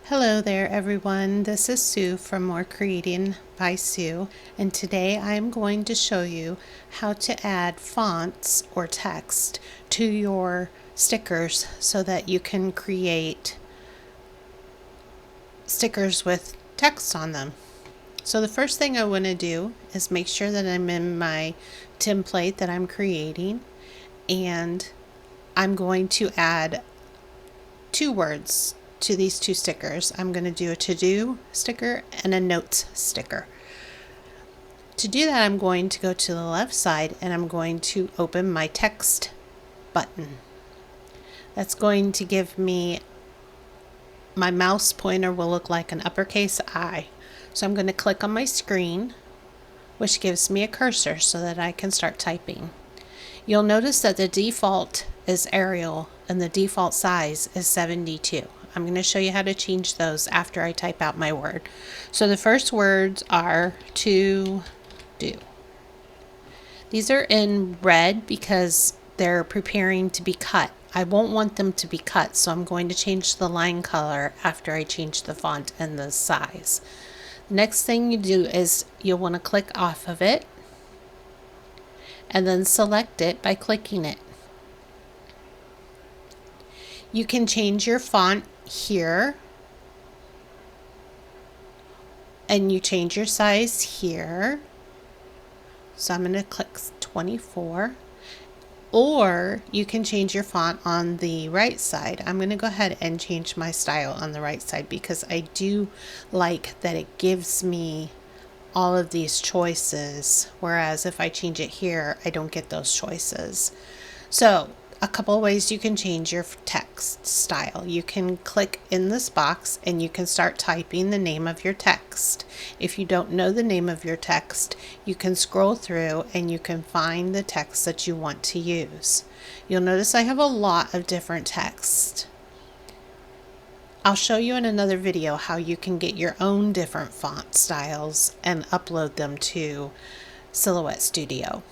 Hello there everyone, this is Sue from More Creating by Sue, and today I'm going to show you how to add fonts or text to your stickers so that you can create stickers with text on them. So the first thing I want to do is make sure that I'm in my template that I'm creating, and I'm going to add two words to these two stickers. I'm going to do a to-do sticker and a notes sticker. To do that, I'm going to go to the left side and I'm going to open my text button. That's going to give me, my mouse pointer will look like an uppercase I. So I'm going to click on my screen, which gives me a cursor so that I can start typing. You'll notice that the default is Arial and the default size is 72. I'm going to show you how to change those after I type out my word. So the first words are to do. These are in red because they're preparing to be cut. I won't want them to be cut, so I'm going to change the line color after I change the font and the size. Next thing you do is you'll want to click off of it and then select it by clicking it. You can change your font here, and you change your size here. So I'm going to click 24, or you can change your font on the right side. I'm going to go ahead and change my style on the right side because I do like that it gives me all of these choices, whereas if I change it here, I don't get those choices. So a couple of ways you can change your text style. You can click in this box and you can start typing the name of your text. If you don't know the name of your text, you can scroll through and you can find the text that you want to use. You'll notice I have a lot of different text. I'll show you in another video how you can get your own different font styles and upload them to Silhouette Studio.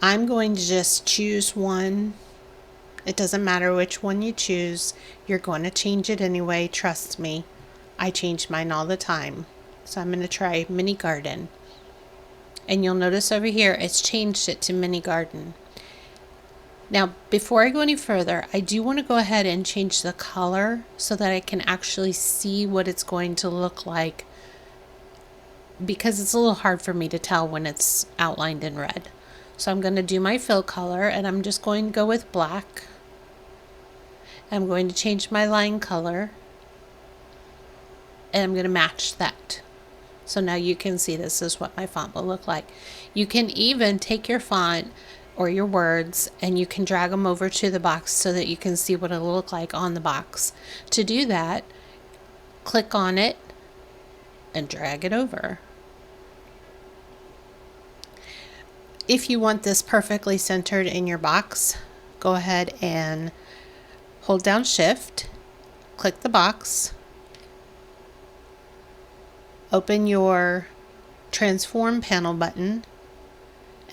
I'm going to just choose one. It doesn't matter which one you choose. You're going to change it anyway. Trust me. I change mine all the time. So I'm going to try Mini Garden. And you'll notice over here it's changed it to Mini Garden. Now, before I go any further, I do want to go ahead and change the color so that I can actually see what it's going to look like, because it's a little hard for me to tell when it's outlined in red. So I'm going to do my fill color and I'm just going to go with black. I'm going to change my line color and I'm going to match that. So now you can see this is what my font will look like. You can even take your font or your words and you can drag them over to the box so that you can see what it'll look like on the box. To do that, click on it and drag it over. If you want this perfectly centered in your box, go ahead and hold down Shift, click the box, open your Transform panel button,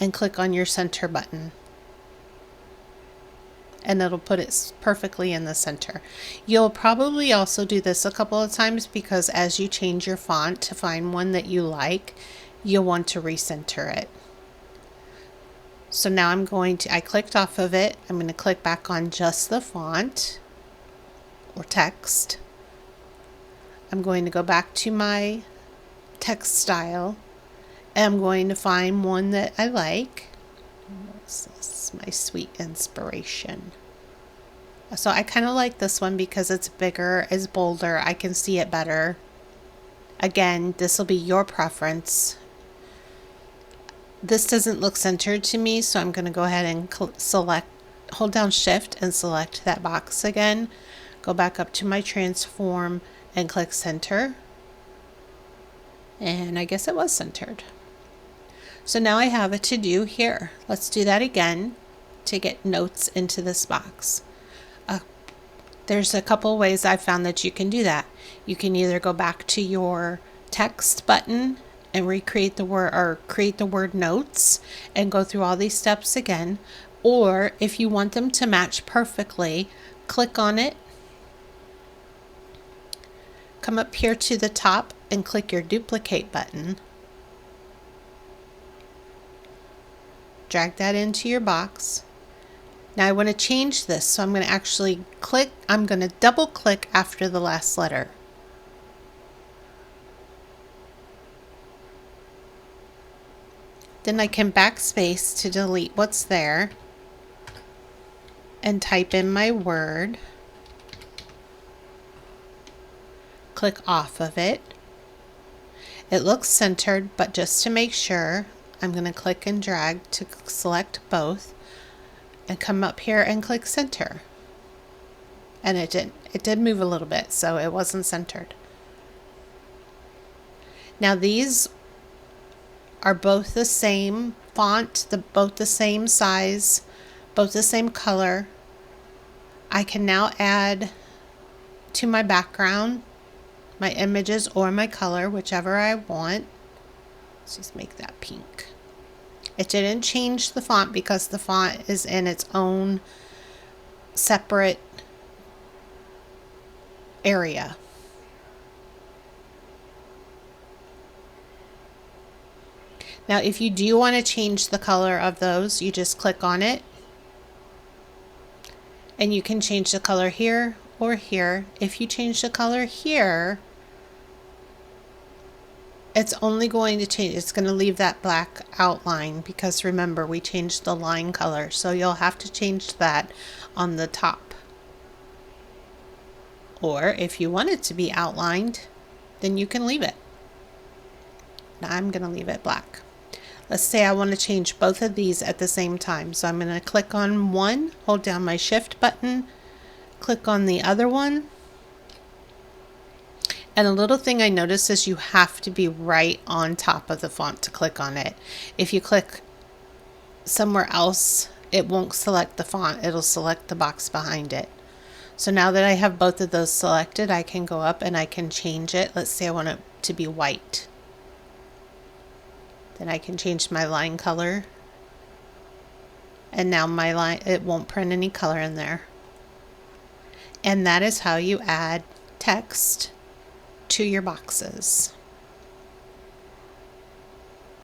and click on your center button. And it'll put it perfectly in the center. You'll probably also do this a couple of times because as you change your font to find one that you like, you'll want to recenter it. So now I clicked off of it. I'm going to click back on just the font or text. I'm going to go back to my text style and I'm going to find one that I like. This is my Sweet Inspiration. So I kind of like this one because it's bigger, it's bolder, I can see it better. Again, this will be your preference. This doesn't look centered to me, so I'm going to go ahead and hold down Shift and select that box again. Go back up to my Transform and click Center. And I guess it was centered. So now I have a to do here. Let's do that again to get notes into this box. There's a couple ways I've found that you can do that. You can either go back to your text button and recreate the word or create the word notes and go through all these steps again, or if you want them to match perfectly, click on it come up here to the top and click your duplicate button. Drag that into your box. Now I want to change this, so I'm going to actually I'm going to double click after the last letter. Then I can backspace to delete what's there and type in my word. Click off of it. It looks centered, but just to make sure, I'm going to click and drag to select both and come up here and click center. And it did move a little bit, so it wasn't centered. Now these are both the same font, both the same size, both the same color. I can now add to my background my images or my color, whichever I want. Let's just make that pink. It didn't change the font because the font is in its own separate area. Now if you do want to change the color of those, you just click on it and you can change the color here or here. If you change the color here, it's only going to change, it's going to leave that black outline because remember we changed the line color, so you'll have to change that on the top. Or if you want it to be outlined, then you can leave it. Now I'm going to leave it black. Let's say I want to change both of these at the same time. So I'm going to click on one, hold down my shift button, click on the other one. And a little thing I noticed is you have to be right on top of the font to click on it. If you click somewhere else, it won't select the font, it'll select the box behind it. So now that I have both of those selected, I can go up and I can change it. Let's say I want it to be white. Then I can change my line color. And now my line, it won't print any color in there. And that is how you add text to your boxes.